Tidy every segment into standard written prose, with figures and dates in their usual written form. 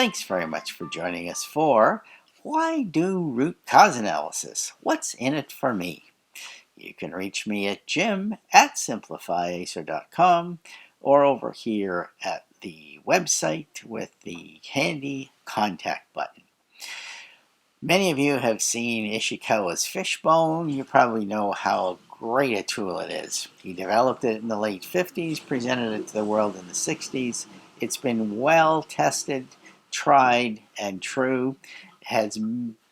Thanks very much for joining us for Why Do Root Cause Analysis? What's in it for me? You can reach me at jim@simplifyiso.com or over here at the website with the handy contact button. Many of you have seen Ishikawa's fishbone. You probably know how great a tool it is. He developed it in the late 50s, presented it to the world in the 60s. It's been well tested, tried, and true. It has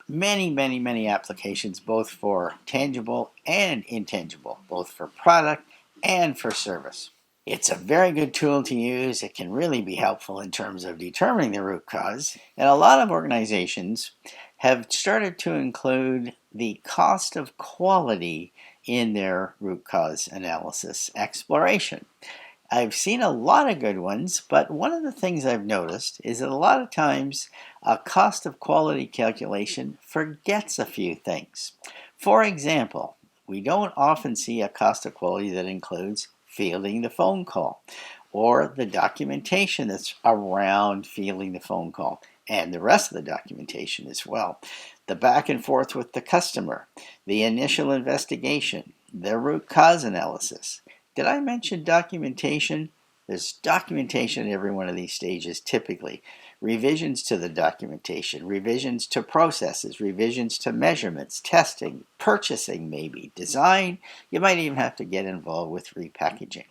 many applications, both for tangible and intangible, both for product and for service. It's a very good tool to use. It can really be helpful in terms of determining the root cause. And a lot of organizations have started to include the cost of quality in their root cause analysis exploration. I've seen a lot of good ones, but one of the things I've noticed is that a lot of times a cost of quality calculation forgets a few things. For example, we don't often see a cost of quality that includes fielding the phone call or the documentation that's around fielding the phone call and the rest of the documentation as well. The back and forth with the customer, the initial investigation, the root cause analysis. Did I mention documentation? There's documentation at every one of these stages typically. Revisions to the documentation, revisions to processes, revisions to measurements, testing, purchasing maybe, design. You might even have to get involved with repackaging.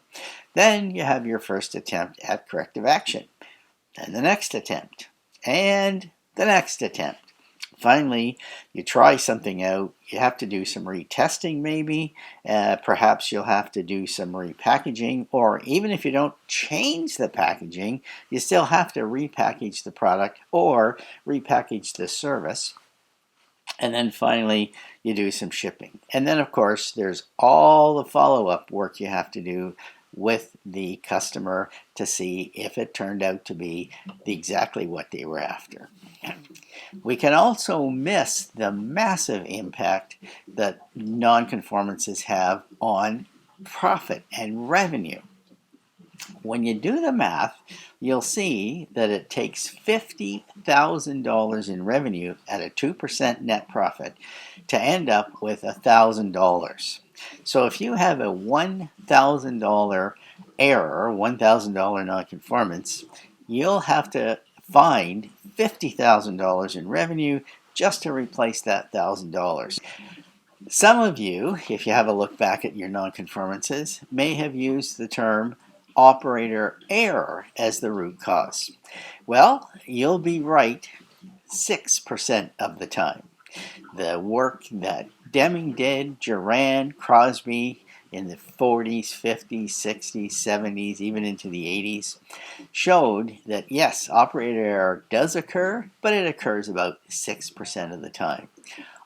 Then you have your first attempt at corrective action. Then the next attempt. And the next attempt. Finally, you try something out, you have to do some retesting maybe, perhaps you'll have to do some repackaging, or even if you don't change the packaging, you still have to repackage the product or repackage the service. And then finally, you do some shipping. And then, of course, there's all the follow-up work you have to do with the customer to see if it turned out to be exactly what they were after. We can also miss the massive impact that non-conformances have on profit and revenue. When you do the math, you'll see that it takes $50,000 in revenue at a 2% net profit to end up with $1,000. So if you have a $1,000 error, $1,000 nonconformance, you'll have to find $50,000 in revenue just to replace that $1,000. Some of you, if you have a look back at your nonconformances, may have used the term operator error as the root cause. Well, you'll be right 6% of the time. The work that Deming did, Duran, Crosby in the 40s, 50s, 60s, 70s, even into the 80s, showed that yes, operator error does occur, but it occurs about 6% of the time.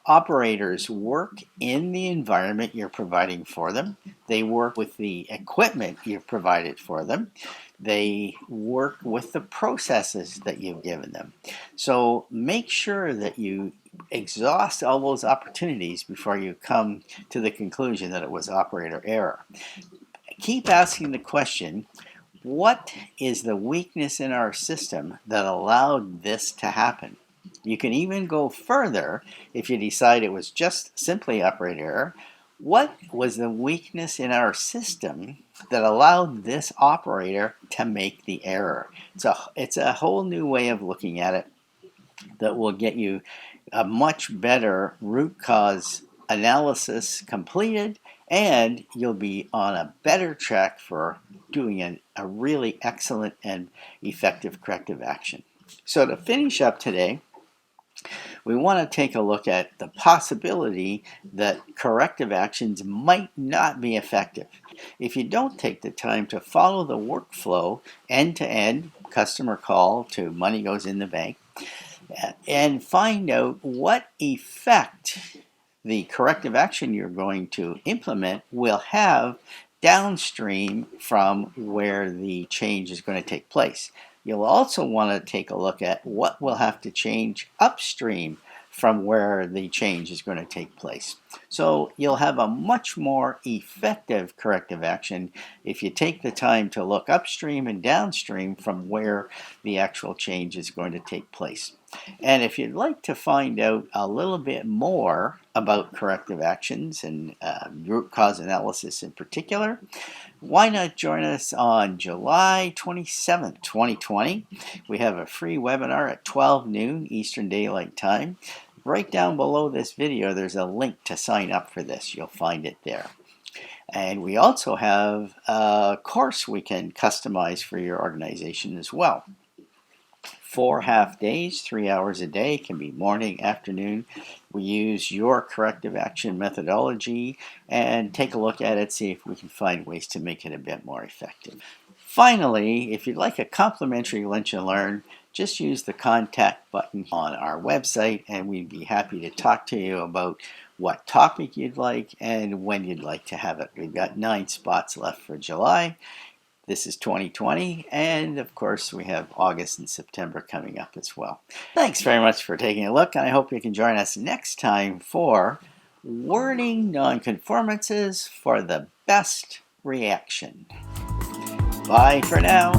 Operators work in the environment you're providing for them. They work with the equipment you've provided for them. They work with the processes that you've given them. So make sure that you exhaust all those opportunities before you come to the conclusion that it was operator error. Keep asking the question, what is the weakness in our system that allowed this to happen? You can even go further if you decide it was just simply operator error. What was the weakness in our system that allowed this operator to make the error? It's a whole new way of looking at it that will get you a much better root cause analysis completed, and you'll be on a better track for doing a really excellent and effective corrective action. So to finish up today, we want to take a look at the possibility that corrective actions might not be effective. If you don't take the time to follow the workflow end to end, customer call to money goes in the bank, and find out what effect the corrective action you're going to implement will have downstream from where the change is going to take place. You'll also want to take a look at what will have to change upstream from where the change is going to take place. So you'll have a much more effective corrective action if you take the time to look upstream and downstream from where the actual change is going to take place. And if you'd like to find out a little bit more about corrective actions and root cause analysis in particular, why not join us on July 27th, 2020? We have a free webinar at 12 noon Eastern Daylight Time. Right down below this video, there's a link to sign up for this. You'll find it there. And we also have a course we can customize for your organization as well. 4 half days, 3 hours a day, can be morning, afternoon. We use your corrective action methodology and take a look at it, see if we can find ways to make it a bit more effective. Finally, if you'd like a complimentary lunch and learn, just use the contact button on our website and we'd be happy to talk to you about what topic you'd like and when you'd like to have it. We've got 9 spots left for July. This is 2020, and of course we have August and September coming up as well. Thanks very much for taking a look, and I hope you can join us next time for Wording Non-conformances for the Best Reaction. Bye for now.